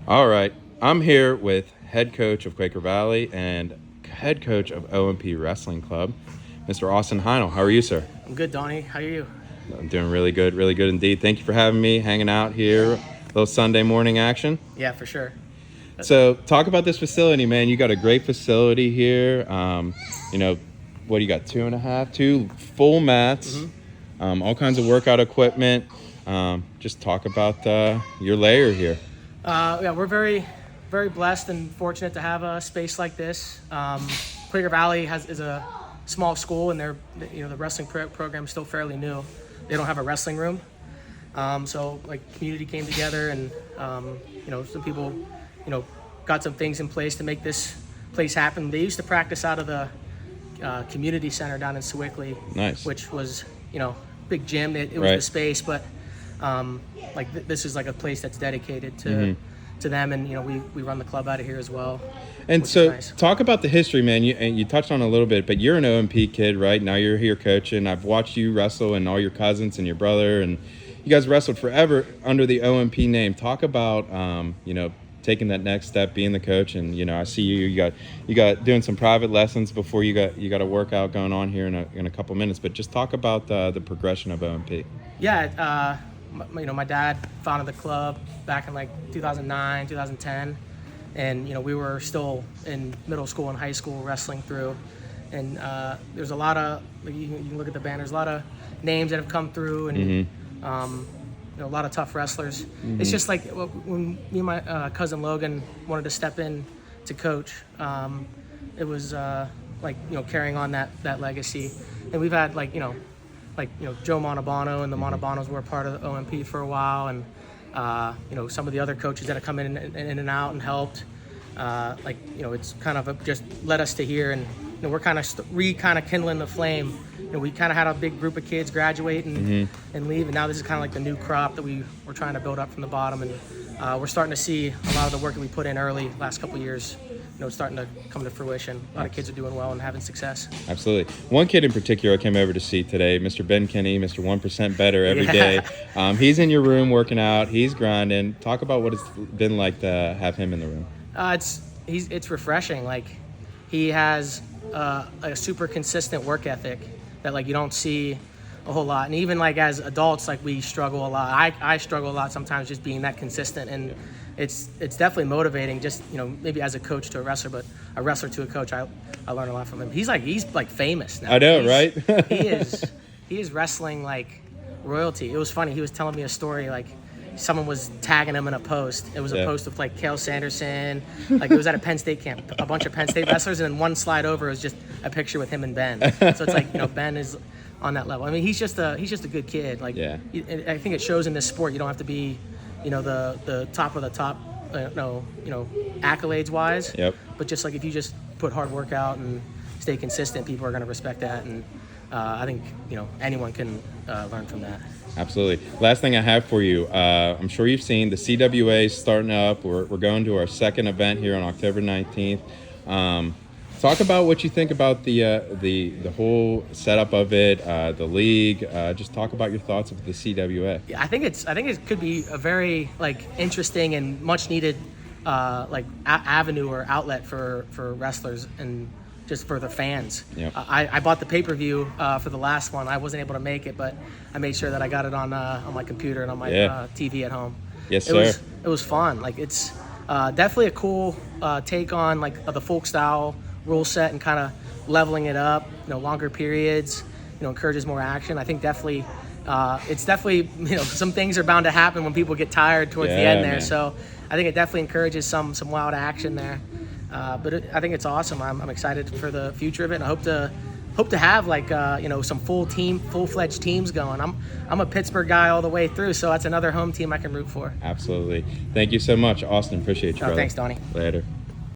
All right, I'm here with head coach of Quaker Valley and head coach of OMP Wrestling Club, Mr. Austin Heinl. How are you, sir? I'm good, Donnie. How are you? I'm doing really good indeed. Thank you for having me, hanging out here, a little Sunday morning action. Yeah, for sure. So talk about this facility, man. You got a great facility here. What do you got? Two full mats, all kinds of workout equipment. Just talk about your layer here. Yeah, we're very, very blessed and fortunate to have a space like this. Quaker Valley is a small school, and the wrestling program is still fairly new. They don't have a wrestling room, so community came together, and some people, got some things in place to make this place happen. They used to practice out of the community center down in Sewickley, Nice. which was big gym. It was Right. the space, but this is like a place that's dedicated to them, and we run the club out of here as well. And so nice. talk about the history, man. You touched on it a little bit, but you're an OMP kid, right? Now you're here coaching. I've watched you wrestle and all your cousins and your brother, and you guys wrestled forever under the OMP name. Talk about, taking that next step, being the coach, and I see you got doing some private lessons before you got a workout going on here in a couple minutes. But just talk about the progression of OMP. Yeah, my dad founded the club back in 2009, 2010, and we were still in middle school and high school wrestling through, and there's a lot of you can look at the banners, a lot of names that have come through, and a lot of tough wrestlers. It's just like when me and my cousin Logan wanted to step in to coach, it was carrying on that legacy, and we've had Joe Montalbano, and the Montalbanos were a part of the OMP for a while, and some of the other coaches that have come in and out and helped. It's kind of just led us to here, and we're kind of kindling the flame. We kind of had a big group of kids graduate and leave, and now this is kind of like the new crop that we're trying to build up from the bottom, and we're starting to see a lot of the work that we put in early last couple of years. Starting to come to fruition. A lot of kids are doing well and having success. Absolutely. One kid in particular I came over to see today, Mr. Ben Kinney, Mr. 1% Better every day. He's in your room working out. He's grinding. Talk about what it's been like to have him in the room. It's refreshing. He has a super consistent work ethic that you don't see a whole lot. And even as adults, we struggle a lot. I struggle a lot sometimes just being that consistent, and it's definitely motivating. Just maybe as a coach to a wrestler, but a wrestler to a coach, I learn a lot from him. He's famous now. I know, right? he is wrestling royalty. It was funny. He was telling me a story someone was tagging him in a post. It was a post with Cale Sanderson. It was at a Penn State camp, a bunch of Penn State wrestlers, and then one slide over was just a picture with him and Ben. So it's Ben is on that level. I mean, he's just a good kid. I think it shows in this sport. You don't have to be the top of the top, accolades wise. Yep. But just if you just put hard work out and stay consistent, people are going to respect that, and I think anyone can learn from that. Absolutely. Last thing I have for you, I'm sure you've seen the CWA starting up. We're going to our second event here on October 19th. Talk about what you think about the whole setup of it, the league. Just talk about your thoughts of the CWA. Yeah, I think it could be a very interesting and much needed avenue or outlet for wrestlers and just for the fans. Yep. I bought the pay-per-view for the last one. I wasn't able to make it, but I made sure that I got it on my computer and on my TV at home. Yes, sir. It was fun. It's definitely a cool take on the folk style rule set and kind of leveling it up. Longer periods. Encourages more action. I think definitely it's definitely some things are bound to happen when people get tired towards the end there. Man. So I think it definitely encourages some wild action there. But I think it's awesome. I'm excited for the future of it, and I hope to have some full-fledged teams going. I'm a Pittsburgh guy all the way through, so that's another home team I can root for. Absolutely. Thank you so much, Austin. Appreciate you, brother. Thanks, Donnie. Later.